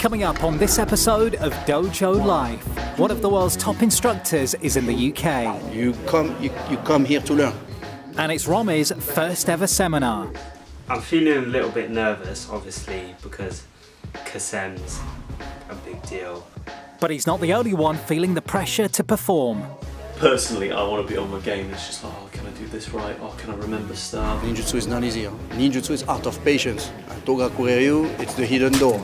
Coming up on this episode of Dojo Life, one of the world's top instructors is in the UK. You come here to learn. And it's Romi's first ever seminar. I'm feeling a little bit nervous, obviously, because Kacem's a big deal. But he's not the only one feeling the pressure to perform. Personally, I want to be on my game. It's just, can I do this right? Can I remember stuff? Ninjutsu is not easy. Ninjutsu is art of patience. Toga Kuryu, it's the hidden door.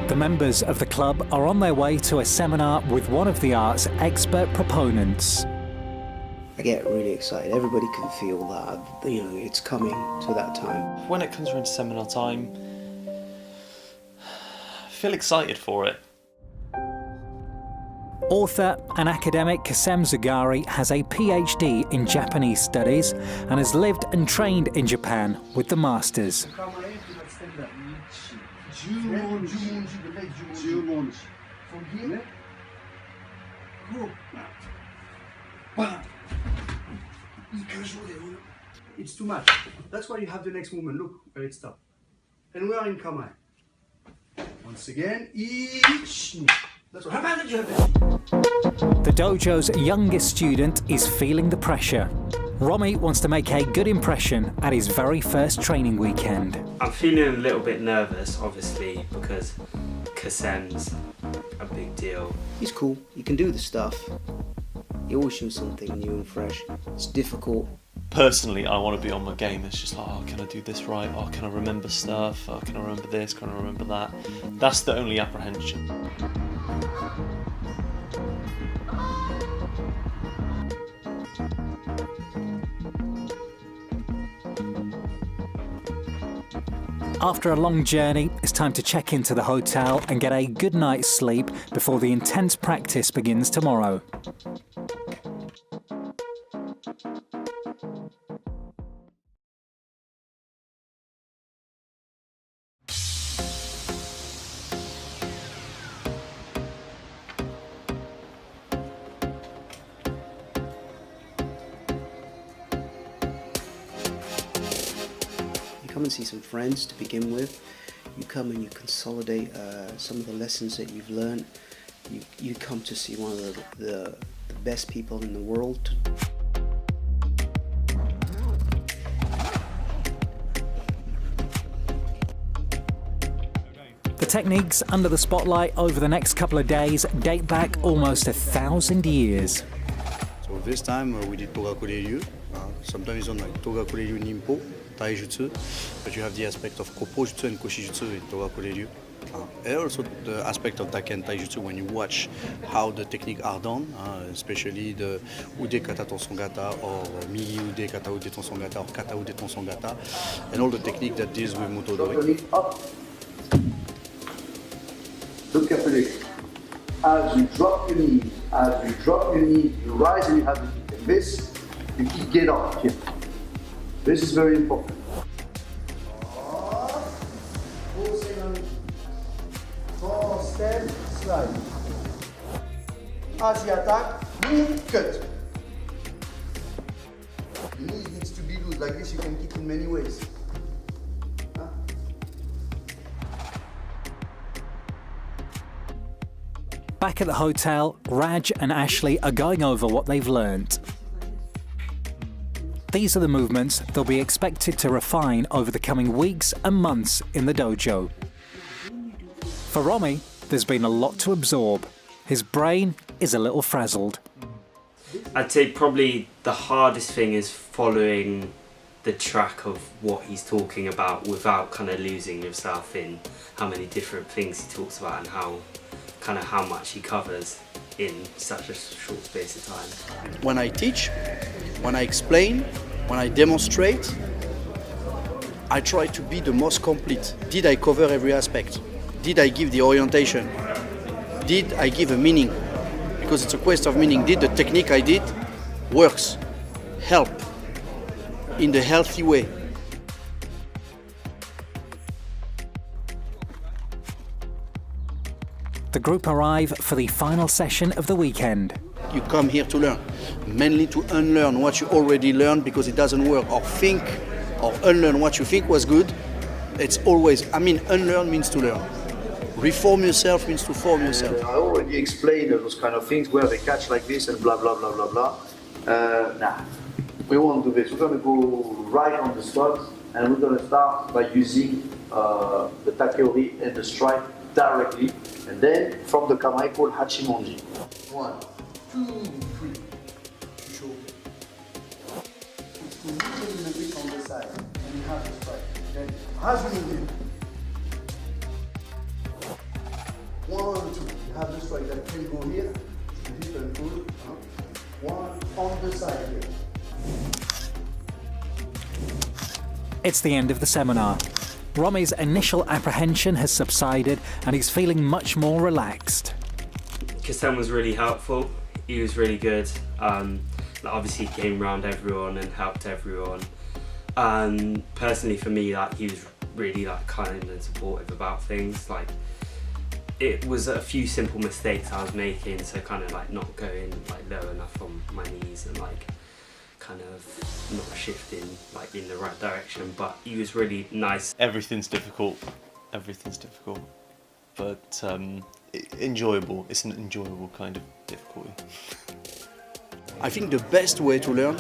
The members of the club are on their way to a seminar with one of the art's expert proponents. I get really excited. Everybody can feel that, it's coming to that time. When it comes around to seminar time, I feel excited for it. Author and academic Kacem Zoughari has a PhD in Japanese studies and has lived and trained in Japan with the masters. It's too much. That's why you have the next movement. Look where it stops. And we are in Kaye. Once again, each. That's what. The dojo's youngest student is feeling the pressure. Romi wants to make a good impression at his very first training weekend. I'm feeling a little bit nervous, obviously, because Kacem's a big deal. He's cool. He can do the stuff. He always shows something new and fresh. It's difficult. Personally, I want to be on my game. It's just, can I do this right? Can I remember stuff? Can I remember this? Can I remember that? That's the only apprehension. After a long journey, it's time to check into the hotel and get a good night's sleep before the intense practice begins tomorrow. Come and see some friends to begin with. You come and you consolidate some of the lessons that you've learned. You come to see one of the best people in the world. The techniques under the spotlight over the next couple of days date back almost 1,000 years. So this time we did Toga Kuryu. Sometimes on like Toga Kuryu Nimpo, Taijutsu, but you have the aspect of Koppojutsu and Koshijutsu in Toga Kuryu. And also the aspect of Daken Taijutsu when you watch how the techniques are done, especially the Ude Kata Tonsongata or Migi Ude Kata Ude Tonsongata or Kata Ude Tonsongata, and all the technique that deals with Mutodori. Look at the leg. As you drop your knees, you rise and you have the feet. And this, you keep get up here. This is very important. Four step, slide. As you attack, move, cut. The knee needs to be loose. Like this, you can kick in many ways. Back at the hotel, Raj and Ashley are going over what they've learnt. These are the movements they'll be expected to refine over the coming weeks and months in the dojo. For Romi, there's been a lot to absorb. His brain is a little frazzled. I'd say probably the hardest thing is following the track of what he's talking about without kind of losing yourself in how many different things he talks about and how much he covers in such a short space of time. When I teach, when I explain, when I demonstrate, I try to be the most complete. Did I cover every aspect? Did I give the orientation? Did I give a meaning? Because it's a quest of meaning. Did the technique I did works? Help? in the healthy way. The group arrive for the final session of the weekend. You come here to learn, mainly to unlearn what you already learned because it doesn't work, or think or unlearn what you think was good. It's always, unlearn means to learn. Reform yourself means to form yourself. I already explained those kind of things where they catch like this and blah, blah, blah, blah, blah. Nah, we won't do this. We're going to go right on the spot and we're going to start by using the takeori and the strike directly. And then from the kama I call hachimonji. 1, 2, 3. Show. It's to loosen the grip on the side and you have the strike. Then as we move 1, 2. You have the strike that can go here. This and pull. 1 on the side here. It's the end of the seminar. Romi's initial apprehension has subsided and he's feeling much more relaxed. Kacem was really helpful. He was really good. Obviously he came around everyone and helped everyone. Personally for me, he was really kind and supportive about things. It was a few simple mistakes I was making, so kind of not going low enough on my knees and kind of not shifting in the right direction, but he was really nice. Everything's difficult, but enjoyable. It's an enjoyable kind of difficulty. I think the best way to learn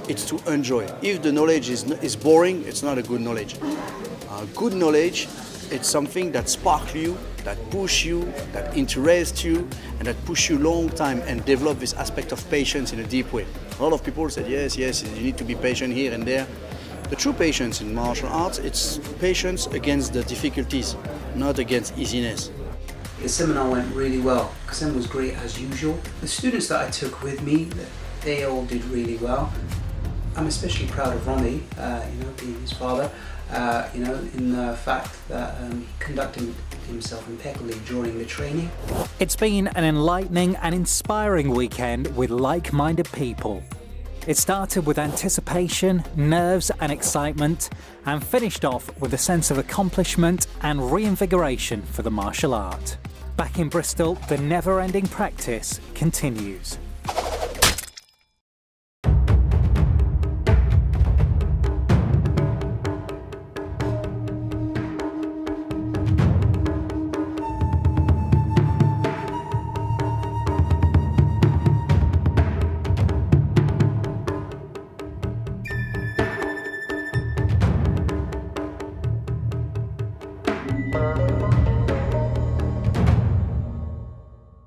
is to enjoy. If the knowledge is boring, it's not a good knowledge. Good knowledge, it's something that sparks you, that push you, that interests you, and that push you long time and develop this aspect of patience in a deep way. A lot of people said, yes, you need to be patient here and there. The true patience in martial arts, it's patience against the difficulties, not against easiness. The seminar went really well. Kacem was great as usual. The students that I took with me, they all did really well. I'm especially proud of Romi, being his father, in the fact that he conducted himself impeccably during the training. It's been an enlightening and inspiring weekend with like-minded people. It started with anticipation, nerves and excitement, and finished off with a sense of accomplishment and reinvigoration for the martial art. Back in Bristol, the never-ending practice continues.